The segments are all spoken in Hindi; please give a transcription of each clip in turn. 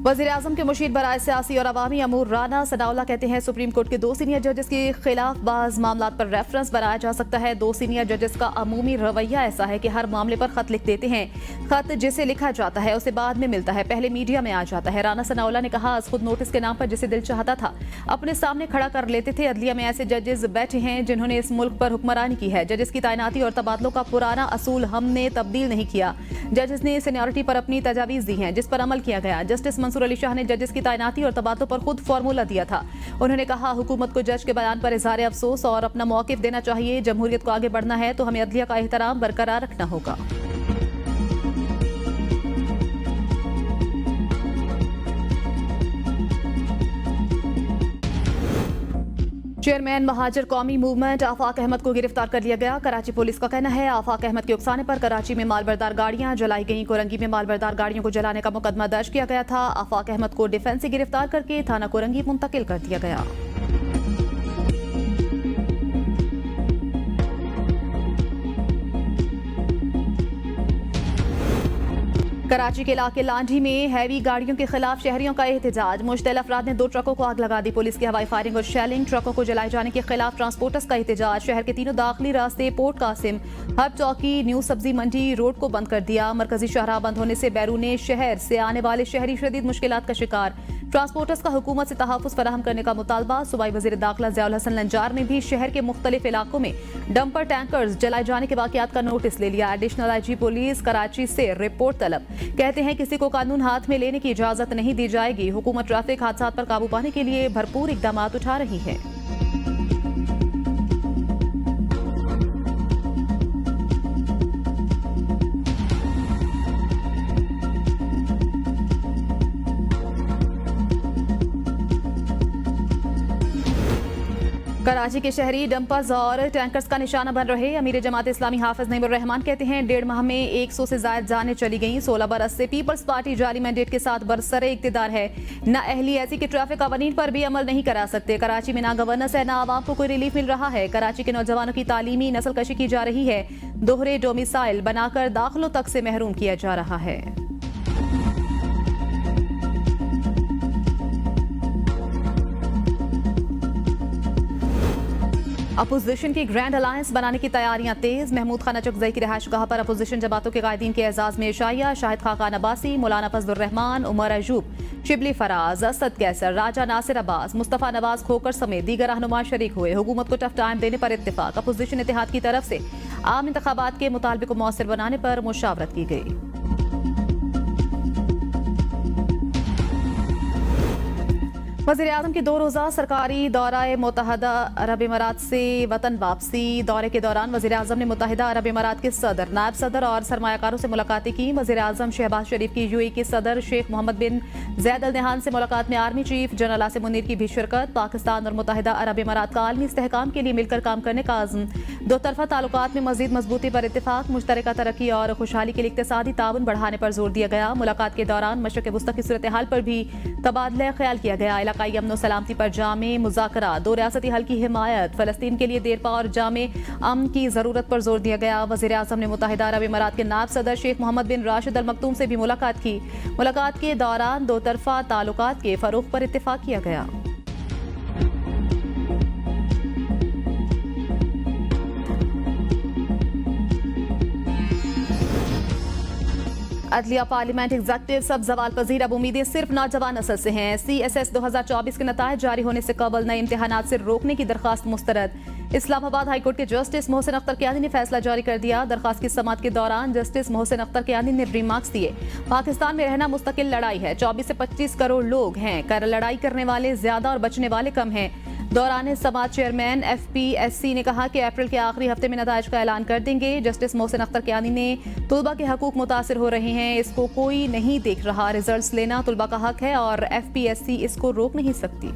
वज़ीर-ए-आज़म के मुशीर बराए सियासी और अवामी अमूर राना सनाउल्लाह कहते हैं सुप्रीम कोर्ट के 2 सीनियर जजेस के खिलाफ बाज़ मामला पर रेफरेंस बनाया जा सकता है। 2 सीनियर जजेस का अमूमी रवैया ऐसा है कि हर मामले पर खत लिख देते हैं। खत जिसे लिखा जाता है उसे बाद में मिलता है, पहले मीडिया में आ जाता है। राना सनाउल्लाह ने कहा, खुद नोटिस के नाम पर जिसे दिल चाहता था अपने सामने खड़ा कर लेते थे। अदलिया में ऐसे जजेस बैठे हैं जिन्होंने इस मुल्क पर हुक्मरानी की है। जजेस की तैनाती और तबादलों का पुराना असूल हमने तब्दील नहीं किया। जजेस ने सीनियरिटी पर अपनी तजावीज़ दी हैं जिस पर अमल किया गया। जस्टिस मंसूर अली शाह ने जजेस की तैनाती और तबादलों पर खुद फार्मूला दिया था। उन्होंने कहा, हुकूमत को जज के बयान पर इज़हार अफसोस और अपना मौक़िफ़ देना चाहिए। जमहूरियत को आगे बढ़ना है तो हमें अदलिया का एहतराम बरकरार रखना होगा। चेयरमैन महाजर कौमी मूवमेंट आफाक अहमद को गिरफ्तार कर लिया गया। कराची पुलिस का कहना है, आफाक अहमद के उकसाने पर कराची में मालबरदार गाड़ियां जलाई गईं। कोरंगी में मालबरदार गाड़ियों को जलाने का मुकदमा दर्ज किया गया था। आफाक अहमद को डिफेंस से गिरफ्तार करके थाना कोरंगी मुंतकिल कर दिया गया। कराची के इलाके लांढी में हैवी गाड़ियों के खिलाफ शहरियों का एहतजाज। मुश्तइल अफराद ने 2 ट्रकों को आग लगा दी। पुलिस की हवाई फायरिंग और शेलिंग। ट्रकों को जलाए जाने के खिलाफ ट्रांसपोर्टर्स का एहतजाज। शहर के 3 दाखिली रास्ते पोर्ट कासिम, हब चौकी, न्यू सब्जी मंडी रोड को बंद कर दिया। मरकजी शाहराह बंद होने से बैरून शहर से आने वाले शहरी शदीद मुश्किलात का शिकार। ट्रांसपोर्टर्स का हुकूमत से तहफ़्फ़ुज़ फराहम करने का मुतालबा। सूबाई वज़ीर दाखिला ज़ियाउल हसन लंजार ने भी शहर के मुख्तलिफ इलाकों में डंपर टैंकर्स जलाए जाने के वाक़यात का नोटिस ले लिया। एडिशनल IG पुलिस कराची से रिपोर्ट तलब। कहते हैं, किसी को कानून हाथ में लेने की इजाजत नहीं दी जाएगी। हुकूमत ट्रैफिक हादसात पर काबू पाने के लिए भरपूर इक़दाम उठा रही है। कराची के शहरी डंपर्स और टैंकर्स का निशाना बन रहे। अमीर जमात इस्लामी हाफिज नईमुर रहमान कहते हैं, 1.5 माह में 100 से ज्यादा जानें चली गईं। 16 बरस से पीपल्स पार्टी जाली मैंडेट के साथ बरसरे इक्तिदार है। न अहली ऐसी के ट्रैफिक कवानीन पर भी अमल नहीं करा सकते। कराची में ना गवर्नेंस है, ना आवाम को कोई रिलीफ मिल रहा है। कराची के नौजवानों की तालीमी नस्ल कशी की जा रही है। दोहरे डोमिसाइल बनाकर दाखिलों तक से महरूम किया जा रहा है। अपोजिशन की ग्रैंड अलायंस बनाने की तैयारियां तेज। महमूद खान अचकज़ई की रिहाइशगाह पर अपोजिशन जमातों के कायदीन के एजाज में शाइया, शाहिद खाकान अब्बासी, मौलाना फजलुर रहमान, उमर अयूब, शिबली फराज, असद कैसर, राजा नासिर अब्बास, मुस्तफ़ा नवाज खोकर समेत दीगर रहनुमा शरीक हुए। हुकूमत को टफ टाइम देने पर इत्तेफाक। अपोजिशन इत्तेहाद की तरफ से आम इंतखाबात के मुतालबे को मौसर बनाने पर मुशावरत की गई। वज़ीर-ए-आज़म की 2 रोज़ा सरकारी दौरा मुत्तहदा अरब इमारात से वतन वापसी। दौरे के दौरान वज़ीर-ए-आज़म ने मुत्तहदा अरब इमारात के सदर, नायब सदर और सरमायाकारों से मुलाकातें की। वज़ीर-ए-आज़म शहबाज शरीफ की UAE के सदर शेख मोहम्मद बिन ज़ैद अल नहान से मुलाकात में army chief general Asim Munir की भी शिरकत। पाकिस्तान और मुत्तहदा अरब इमारात का आलमी इस्तेहकाम के लिए मिलकर काम करने का अज़्म। 2 तरफ़ा ताल्लुकात में मज़ीद मजबूती पर इत्तेफाक। मुश्तरका तरक्की और खुशहाली के लिए इक़्तिसादी ताउन बढ़ाने पर जोर दिया गया। मुलाकात के दौरान मशरिक़ वुस्ता की सूरत हाल पर भी तबादला ख्याल किया गया। इलाकाई अमन सलामती पर जामे मुज़ाकरा। 2 रियासती हल की हिमायत। फ़लस्तीन के लिए देरपा और जामे अमन की ज़रूरत पर जोर दिया गया। वज़ीर-ए-आज़म ने मुत्तहदा अरब इमारात के नायब सदर शेख मोहम्मद बिन राशिद अल मकतूम से भी मुलाकात की। मुलाकात के दौरान 2 तरफ़ा ताल्लुकात के फ़रोग़ पर इत्तेफाक किया गया। अदलिया पार्लियामेंट एग्जेक्टिव सब जवाल पजीर। अब उम्मीदें सिर्फ नौजवान नस्ल से हैं। CSS 2024 के नतायज जारी होने से कबल नए इम्तिहानात से रोकने की दरखास्त मुस्तरद। इस्लामाबाद हाईकोर्ट के जस्टिस मोहसिन अख्तर कियानी ने फैसला जारी कर दिया। दरखास्त की समाअत के दौरान जस्टिस मोहसिन अख्तर कियानी ने रिमार्क्स दिए, पाकिस्तान में रहना मुस्तकिल लड़ाई है। 24 से 25 करोड़ लोग हैं। लड़ाई करने वाले ज्यादा और बचने वाले कम हैं। दौरान समाअत चेयरमैन FPSC ने कहा कि अप्रैल के आखिरी हफ्ते में नताइज का ऐलान कर देंगे। जस्टिस मोहसिन अख्तर कियानी ने तुलबा के हकूक मुतासिर हो रहे हैं, इसको कोई नहीं देख रहा। रिजल्ट्स लेना तुलबा का हक है और FPSC इसको रोक नहीं सकती।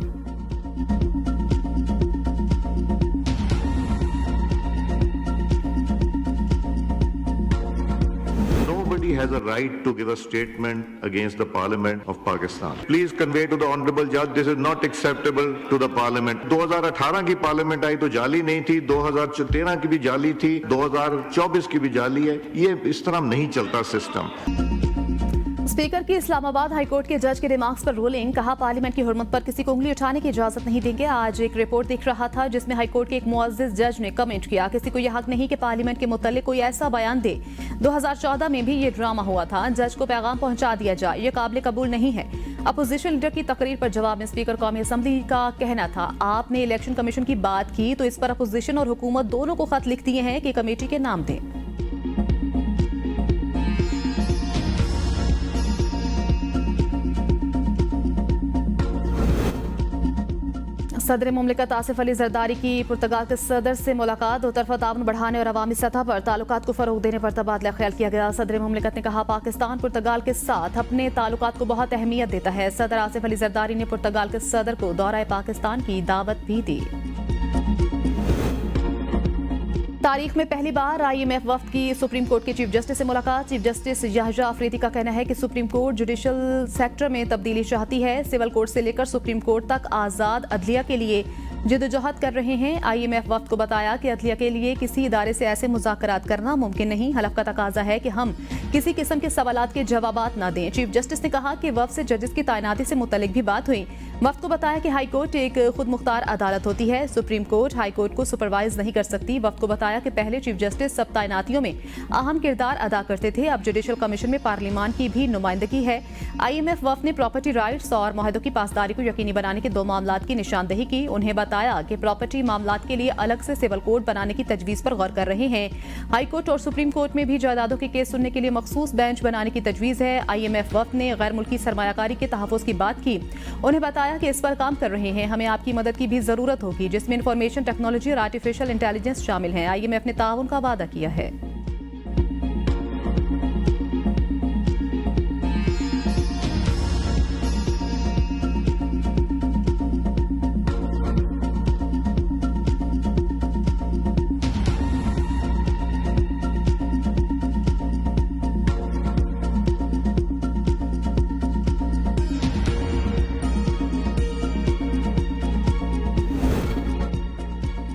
Nobody has a right to give a statement against the Parliament of Pakistan. Please convey to the Honorable Judge, this is not acceptable to the Parliament. 2018 की पार्लियामेंट आई तो जाली नहीं थी, 2013 की भी जाली थी, 2024 की भी जाली है। ये इस तरह नहीं चलता सिस्टम। स्पीकर की इस्लामाबाद हाईकोर्ट के जज के रिमार्क्स पर रूलिंग, कहा पार्लियामेंट की हुर्मत पर किसी को उंगली उठाने की इजाजत नहीं देंगे। आज एक रिपोर्ट देख रहा था जिसमें हाईकोर्ट के एक मुअज्जिज जज ने कमेंट किया, किसी को यह हक नहीं कि पार्लियामेंट के मुताल्लिक कोई ऐसा बयान दे। 2014 में भी ये ड्रामा हुआ था, जज को पैगाम पहुंचा दिया जाए, ये काबिल कबूल नहीं है। अपोजिशन लीडर की तकरीर पर जवाब में स्पीकर कौमी असम्बली का कहना था, आपने इलेक्शन कमीशन की बात की तो इस पर अपोजिशन और हुकूमत दोनों को खत लिख दिए हैं कि कमेटी के नाम दें। सदर मुमलिकत आसिफ अली जरदारी की पुर्तगाल के सदर से मुलाकात, दो तरफा ताउन बढ़ाने और अवामी सतह पर ताल्लुकात को फरोग देने पर तबादला ख्याल किया गया। सदर मुमलिकत ने कहा, पाकिस्तान पुर्तगाल के साथ अपने ताल्लुकात को बहुत अहमियत देता है। सदर आसिफ अली जरदारी ने पुर्तगाल के सदर को दौरा पाकिस्तान की दावत भी दी। तारीख में पहली बार IMF वफ्द की सुप्रीम कोर्ट के चीफ जस्टिस से मुलाकात। चीफ जस्टिस याहिया अफरीदी का कहना है कि सुप्रीम कोर्ट जुडिशल सेक्टर में तब्दीली चाहती है। सिविल कोर्ट से लेकर सुप्रीम कोर्ट तक आज़ाद अदलिया के लिए जिद्दोजहद कर रहे हैं। IMF वफ्द को बताया कि अदलिया के लिए किसी इदारे से ऐसे मुज़ाकरात करना मुमकिन नहीं। हलफ का तकाजा है कि हम किसी किस्म के सवालात के जवाबात न दें। चीफ जस्टिस ने कहा कि वफ्द से जजेस की तैनाती से मुतल्लिक भी बात हुई। वफ्द को बताया कि हाई कोर्ट एक खुद मुख्तार अदालत होती है, सुप्रीम कोर्ट हाई कोर्ट को सुपरवाइज नहीं कर सकती। वफ्द को बताया कि पहले चीफ जस्टिस सब तैनातियों में अहम किरदार अदा करते थे, अब जुडिशल कमीशन में पार्लियामान की भी नुमाइंदगी है। IMF वफ्द ने प्रॉपर्टी राइट्स और मुआहदों की पासदारी को यकीनी बनाने के 2 मामलात की निशानदेही की। उन्हें बताया कि प्रॉपर्टी मामलात के लिए अलग से सिविल कोर्ट बनाने की तजवीज़ पर गौर कर रहे हैं। हाई कोर्ट और सुप्रीम कोर्ट में भी जायदादों के केस सुनने के लिए मखसूस बेंच बनाने की तजवीज़ है। IMF वफ्द ने गैर मुल्की सरमायाकारी के तहफ़्फ़ुज़ की बात की। उन्हें बताया कि इस पर काम कर रहे हैं, हमें आपकी मदद की भी ज़रूरत होगी, जिसमें इंफॉर्मेशन टेक्नोलॉजी और आर्टिफिशियल इंटेलिजेंस शामिल हैं। IMF ने ताउन का वादा किया है।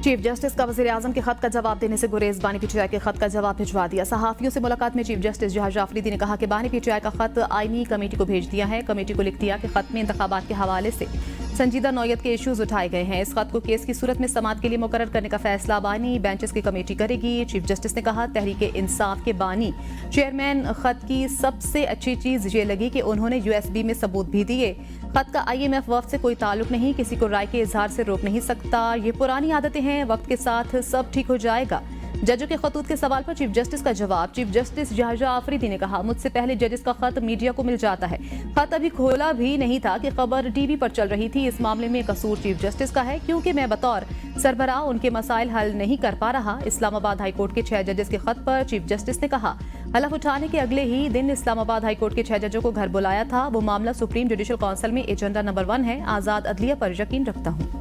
चीफ जस्टिस का वज़ीर आज़म के खत का जवाब देने से गुरेज, बानी PTI के खत का जवाब भिजवा दिया। सहाफ़ियों से मुलाकात में चीफ जस्टिस याहिया अफरीदी ने कहा कि बानी PTI का खत आईनी कमेटी को भेज दिया है। कमेटी को लिख दिया कि खत में इंतखाबात के हवाले से संजीदा नौयत के इश्यूज उठाए गए हैं। इस खत को केस की सूरत में समाअत के लिए मुकर्रर करने का फैसला बानी बेंचेस की कमेटी करेगी। चीफ जस्टिस ने कहा, तहरीक इंसाफ के बानी चेयरमैन खत की सबसे अच्छी चीज़ ये लगी कि उन्होंने USB में सबूत भी दिए। खत का IMF वफ्द से कोई ताल्लुक नहीं, किसी को राय के इजहार से रोक नहीं सकता। ये पुरानी आदतें हैं, वक्त के साथ सब ठीक हो जाएगा। जजों के खतूत के सवाल पर चीफ जस्टिस का जवाब। चीफ जस्टिस याहिया अफरीदी ने कहा, मुझसे पहले जजेस का खत मीडिया को मिल जाता है। खत अभी खोला भी नहीं था कि खबर TV पर चल रही थी। इस मामले में कसूर चीफ जस्टिस का है, क्योंकि मैं बतौर सरबराह उनके मसाइल हल नहीं कर पा रहा। इस्लामाबाद हाई कोर्ट के 6 जजेस के खत पर चीफ जस्टिस ने कहा, हलफ उठाने के अगले ही दिन इस्लामाबाद हाई कोर्ट के 6 जजों को घर बुलाया था। वो मामला सुप्रीम जुडिशल काउंसिल में एजेंडा नंबर 1 है। आज़ाद अदलिया पर यकीन रखता हूँ।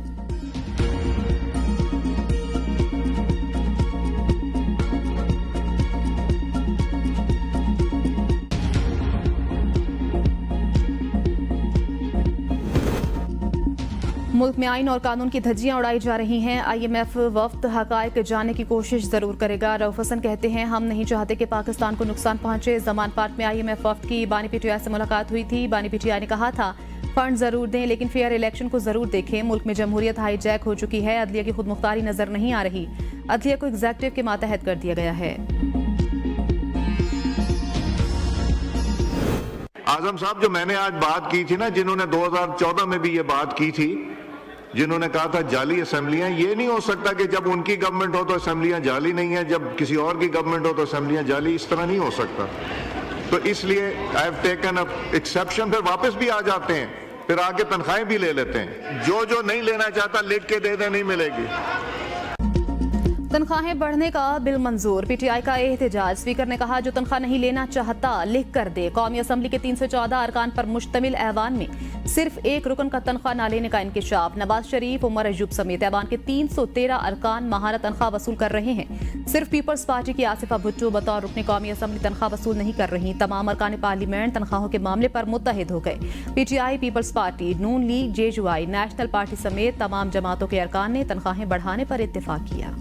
मुल्क में आइन और कानून की धज्जियां उड़ाई जा रही हैं। IMF वफ्द हकायक जानने की कोशिश जरूर करेगा। रऊफ हसन कहते हैं, हम नहीं चाहते कि पाकिस्तान को नुकसान पहुंचे। जमान पार्क में IMF वफ्द की बानी PTI से मुलाकात हुई थी। बानी PTI ने कहा था, फंड जरूर दें लेकिन फेयर इलेक्शन को जरूर देखें। मुल्क में जमहूरियत हाईजैक हो चुकी है, अदलिया की खुद मुख्तारी नजर नहीं आ रही। अदलिया को एग्जेक्टिव के मातहत कर दिया गया है। आजम साहब, जो मैंने आज बात की थी ना, जिन्होंने 2014 में भी ये बात की थी, जिन्होंने कहा था जाली असेंबलियां, ये नहीं हो सकता कि जब उनकी गवर्नमेंट हो तो असेंबलियां जाली नहीं है, जब किसी और की गवर्नमेंट हो तो असेंबलियां जाली, इस तरह नहीं हो सकता। तो इसलिए I have taken a exception. फिर वापस भी आ जाते हैं, फिर आके तनख्वाहें भी ले लेते हैं। जो नहीं लेना चाहता लिख के दे दे, नहीं मिलेगी। तनख्वाहें बढ़ने का बिल मंजूर, PTI का एहतजाज। स्पीकर ने कहा, जो तनख्वाह नहीं लेना चाहता लिख कर दे। कौमी असम्बली के 314 अरकान पर मुश्तमिल ऐवान में सिर्फ एक रुकन का तनख्वाह न लेने का इंकिशाफ। नवाज शरीफ, उमर अयूब समेत ऐवान के 313 अरकान माहाना तनख्वाह वसूल कर रहे हैं। सिर्फ पीपल्स पार्टी की आसिफा भुट्टो बतौर रुकने कौमी असम्बली तनख्वाह वसूल नहीं कर रही। तमाम अरकान पार्लियामेंट तनख्वाहों के मामले पर मुत्तहिद हो गए। PTI, पीपल्स पार्टी, नून लीग, JUI, नेशनल पार्टी समेत तमाम जमातों के अरकान ने तनख्वाहें बढ़ाने पर इत्तेफाक किया।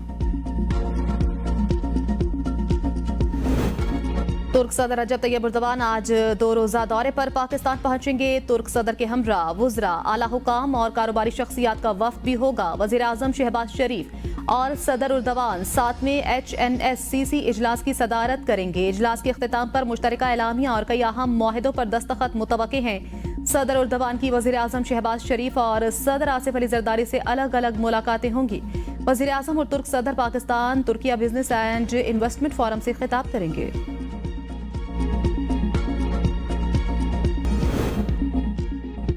तो तुर्क सदर रजब तैयब एर्दोगान आज 2 रोजा दौरे पर पाकिस्तान पहुंचेंगे। तुर्क सदर के हमरा वुज़रा, आला हुकाम और कारोबारी शख्सियात का वफ्द भी होगा। वज़ीर आज़म शहबाज शरीफ और सदर एर्दोगान 7वें HNSCC इजलास की सदारत करेंगे। इजलास के अख्तिताम पर मुश्तरका एलामिया और कई अहम मुआहिदों पर दस्तखत मुतवक्के हैं। सदर एर्दोगान की वज़ीर आज़म शहबाज शरीफ और सदर आसिफ अली जरदारी से अलग अलग मुलाकातें होंगी। वज़ीर आज़म और तुर्क सदर Pakistan Türkiye business and investment forum से खिताब करेंगे।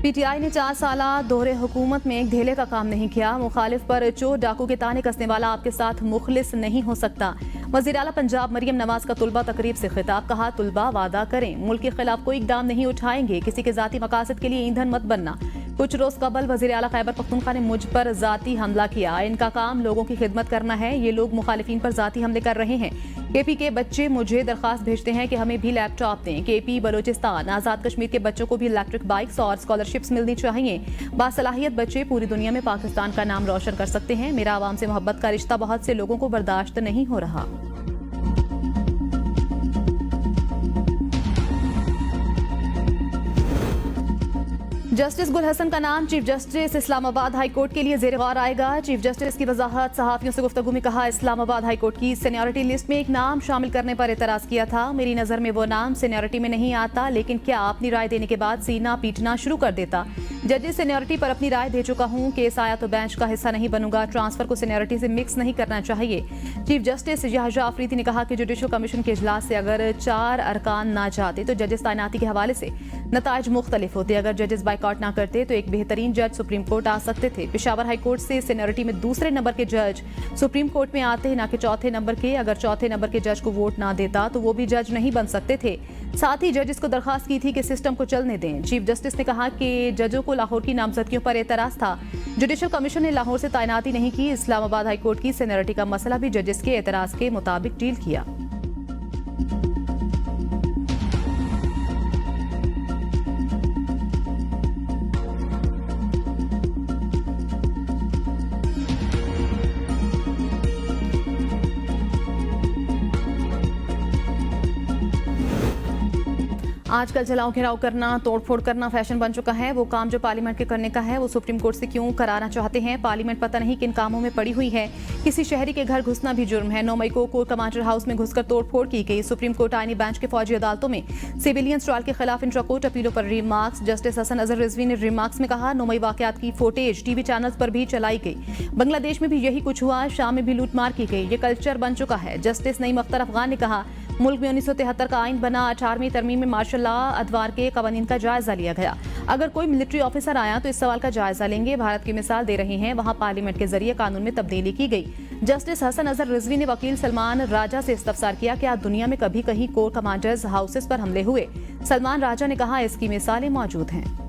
PTI ने 4 साला दोहरे हुकूमत में एक ढेले का काम नहीं किया। मुखालिफ पर चोर डाकू के ताने कसने वाला आपके साथ मुखलिस नहीं हो सकता। वज़ीर आला पंजाब मरियम नवाज का तुलबा तकरीब से खिताब, कहा तुलबा वादा करें मुल्क के खिलाफ कोई इकदाम नहीं उठाएंगे, किसी के जाती मकासद के लिए ईंधन मत बनना। कुछ रोज कबल वज़ीर आला खैबर पख्तूनख्वा ने मुझ पर जाती हमला किया। इनका काम लोगों की खिदमत करना है, ये लोग मुखालिफिन पर जाती हमले कर रहे हैं। KP के बच्चे मुझे दरख्वास्त भेजते हैं कि हमें भी लैपटॉप दें। KP बलोचिस्तान, आज़ाद कश्मीर के बच्चों को भी इलेक्ट्रिक बाइक्स और स्कॉलरशिप्स मिलनी चाहिए। बासलाहियत बच्चे पूरी दुनिया में पाकिस्तान का नाम रोशन कर सकते हैं। मेरा आवाम से मोहब्बत का रिश्ता बहुत से लोगों को बर्दाश्त नहीं हो रहा। जस्टिस गुल हसन का नाम chief justice Islamabad high court के लिए ज़ेर गौर आएगा। चीफ जस्टिस की वजाहत, सहाफ़ियों से गुफ्तगू में कहा, इस्लामाबाद हाई कोर्ट की सीनियरिटी लिस्ट में एक नाम शामिल करने पर एतराज़ किया था। मेरी नज़र में वो नाम सीनियरिटी में नहीं आता, लेकिन क्या अपनी राय देने के बाद सीना पीटना शुरू कर देता। जजेस सीनियरिटी पर अपनी राय दे चुका हूँ, केस आया तो बेंच का हिस्सा नहीं बनूंगा। ट्रांसफर को सीनियरिटी से मिक्स नहीं करना चाहिए। चीफ जस्टिस याहया अफरीदी ने कहा कि जुडिशल कमीशन के इजलास से अगर 4 अरकान ना जाते तो जजेस तैनाती के हवाले से नताइज मुख्तलिफ होते। अगर जजेस बाइकआउट ना करते तो एक बेहतरीन जज सुप्रीम कोर्ट आ सकते थे। पेशावर हाई कोर्ट से सीनियरिटी में दूसरे नंबर के जज सुप्रीम कोर्ट में आते हैं, ना कि चौथे नंबर के। अगर चौथे नंबर के जज को वोट ना देता तो वो भी जज नहीं बन सकते थे। साथ ही जजेस को दरखास्त की थी कि सिस्टम को चलने दें। चीफ जस्टिस ने कहा कि जजों को लाहौर की नामजदगियों पर एतराज था। जुडिशल कमीशन ने लाहौर से तैनाती नहीं की। इस्लामाबाद हाई कोर्ट की सीनियरिटी का मसला भी जजेस के एतराज के मुताबिक डील किया। आजकल जलाओ घेराव करना, तोड़फोड़ करना फैशन बन चुका है। वो काम जो पार्लियामेंट के करने का है वो सुप्रीम कोर्ट से क्यों कराना चाहते हैं। पार्लियामेंट पता नहीं किन कामों में पड़ी हुई है। किसी शहरी के घर घुसना भी जुर्म है। 9 मई को कोर कमांडर हाउस में घुसकर तोड़फोड़ की गई। सुप्रीम कोर्ट आईनी बेंच के फौजी अदालतों में सिविलियन ट्रायल के खिलाफ इंट्रा कोर्ट अपीलों पर रिमार्क्स। जस्टिस हसन अजहर रिजवी ने रिमार्क्स में कहा, 9 मई वाकयात की फुटेज टीवी चैनल्स पर भी चलाई गई। बांग्लादेश में भी यही कुछ हुआ, शाम में भी लूटमार की गई। ये कल्चर बन चुका है। जस्टिस नईम अख्तर अफगान ने कहा, मुल्क में 1973 का आइन बना, 18वीं तरमीम में मार्शल लॉ अदवार के कवानीन का जायजा लिया गया। अगर कोई मिलिट्री ऑफिसर आया तो इस सवाल का जायजा लेंगे। भारत की मिसाल दे रहे हैं, वहां पार्लियामेंट के जरिए कानून में तब्दीली की गई। जस्टिस हसन अजहर रिजवी ने वकील सलमान राजा से इस्तफसार किया, क्या दुनिया में कभी कहीं कोर कमांडर्स हाउसेस पर हमले हुए। सलमान राजा ने कहा, इसकी मिसालें मौजूद हैं।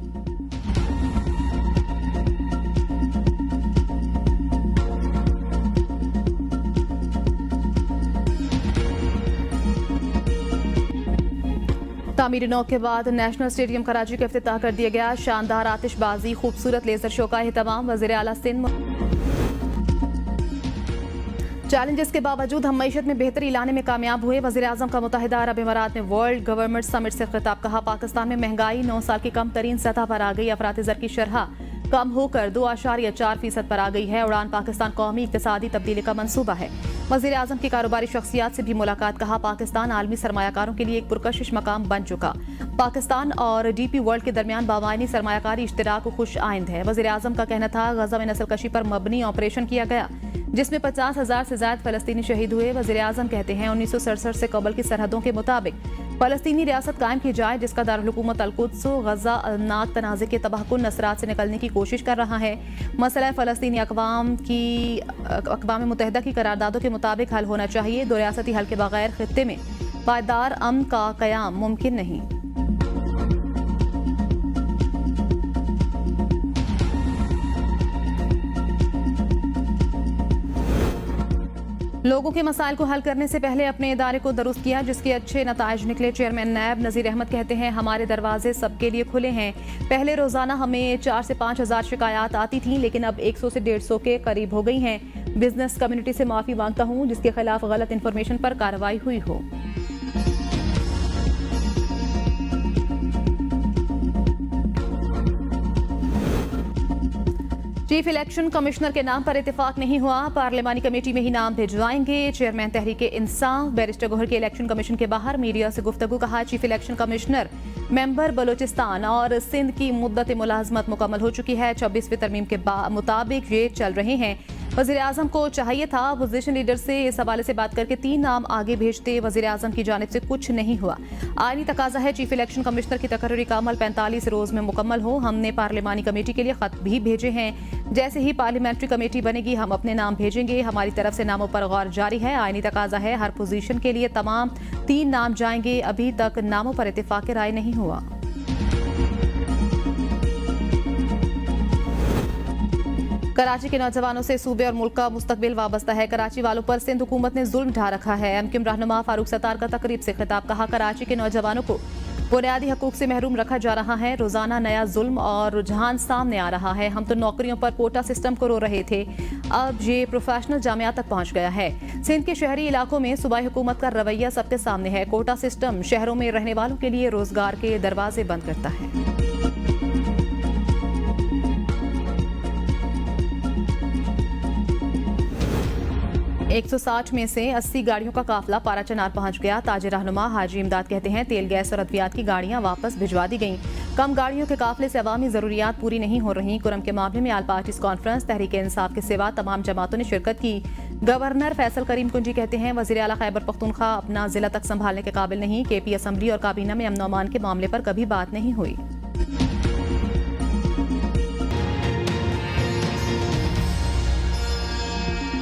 तामीर नौ के बाद नेशनल स्टेडियम कराची का इफ्तिताह कर दिया गया। शानदार आतिशबाजी, खूबसूरत लेजर शो का एहतमाम। वज़ीर आला सिंध चैलेंजेस के बावजूद हम मईशत में बेहतरी लाने में कामयाब हुए। वज़ीर आज़म का मुत्तहिदा अरब इमारात में वर्ल्ड गवर्नमेंट समिट से खिताब, कहा पाकिस्तान में महंगाई 9 साल की कम तरीन सतह पर आ गई। अफरात ज़र की शरह कम होकर 2.4% पर आ गई है। उड़ान पाकिस्तान कौमी इक़्तिसादी तब्दीली का मंसूबा है। वज़ीर आज़म की कारोबारी शख्सियात से भी मुलाकात, कहा पाकिस्तान आलमी सरमायाकारों के लिए एक पुरकशिश मकाम बन चुका। पाकिस्तान और DP वर्ल्ड के दरमियान बामायनी सरमायाकारी इश्तिराक खुश आइंद है। वज़ीर आज़म का कहना था, गज़ा में नस्लकशी पर मबनी ऑपरेशन किया गया जिसमें 50,000 से ज्यादा फ़लस्तीनी शहीद हुए। वज़ीर आज़म कहते हैं 1967 से कबल की सरहदों के मुताबिक फ़लस्तीनी रियासत कायम की जाए, जिसका दारुल-हुकूमत अल-कुद्स गज़ा अलनाक तनाज़े के तबाहकुन नसरात से निकलने की कोशिश कर रहा है। मसला फ़लस्तीनी अक़वाम मुत्तहिदा की करारदादों के मुताबिक हल होना चाहिए। दो रियासती हल के बगैर खित्ते में पायदार अमन का क़याम मुमकिन नहीं। लोगों के मसाइल को हल करने से पहले अपने इदारे को दुरुस्त किया, जिसके अच्छे नताइज निकले। चेयरमैन नैब नज़ीर अहमद कहते हैं, हमारे दरवाजे सबके लिए खुले हैं। पहले रोज़ाना हमें 4 से 5 हज़ार शिकायत आती थी, लेकिन अब 100 से 150 के करीब हो गई हैं। बिजनेस कम्युनिटी से माफ़ी मांगता हूँ जिसके खिलाफ गलत इन्फॉर्मेशन पर कार्रवाई हुई हो। चीफ इलेक्शन कमिश्नर के नाम पर इत्तेफाक नहीं हुआ, पार्लिमानी कमेटी में ही नाम भिजवाएंगे। चेयरमैन तहरीक इंसाफ बैरिस्टर गोहर के इलेक्शन कमीशन के बाहर मीडिया से गुफ्तगू। कहा, chief election commissioner member Balochistan और सिंध की मुद्दत मुलाजमत मुकम्मल हो चुकी है। 26वीं तरमीम के मुताबिक ये चल रहे हैं। वज़ीर आज़म को चाहिए था अपोजिशन लीडर से इस हवाले से बात करके 3 नाम आगे भेजते। वज़ीर आज़म की जानिब से कुछ नहीं हुआ। आईनी तकाजा है चीफ इलेक्शन कमिश्नर की तकर्री का अमल 45 रोज में मुकम्मल हो। हमने पार्लिमानी कमेटी के लिए खत भी भेजे हैं। जैसे ही पार्लियामेंट्री कमेटी बनेगी हम अपने नाम भेजेंगे। हमारी तरफ से नामों पर गौर जारी है। आईनी तकाजा है हर पोजीशन के लिए तमाम 3 नाम जाएंगे। अभी तक नामों पर इत्तेफाक राय नहीं हुआ। कराची के नौजवानों से सूबे और मुल्क का मुस्तकबिल वाबस्ता है। कराची वालों पर सिंध हुकूमत ने जुल्म ढा रखा है। एमक्यूएम रहनुमा फारूक सत्तार का तकरीब से खिताब। कहा, कराची के नौजवानों को बुनियादी हकूक से महरूम रखा जा रहा है। रोजाना नया जुल्म और रुझान सामने आ रहा है। हम तो नौकरियों पर कोटा सिस्टम को रो रहे थे, अब ये प्रोफेशनल जामिया तक पहुंच गया है। सिंध के शहरी इलाकों में सूबाई हुकूमत का रवैया सबके सामने है। कोटा सिस्टम शहरों में रहने वालों के लिए रोजगार के दरवाजे बंद करता है। 160 में से 80 गाड़ियों का काफिला पाराचनार पहुंच गया। ताजिर रहनुमा हाजी इमदाद कहते हैं, तेल गैस और अद्वियात की गाड़ियां वापस भिजवा दी गईं। कम गाड़ियों के काफिले से अवामी जरूरियात पूरी नहीं हो रही। कुरम के मामले में आल पार्टीज कॉन्फ्रेंस तहरीक इंसाफ के सिवा तमाम जमातों ने शिरकत की। गवर्नर फैसल करीम कुंजी कहते हैं, वज़ीर आला खैबर पख्तूनख्वा अपना जिला तक संभालने के काबिल नहीं। केपी असम्बली और काबीना में अमन अमान के मामले पर कभी बात नहीं हुई।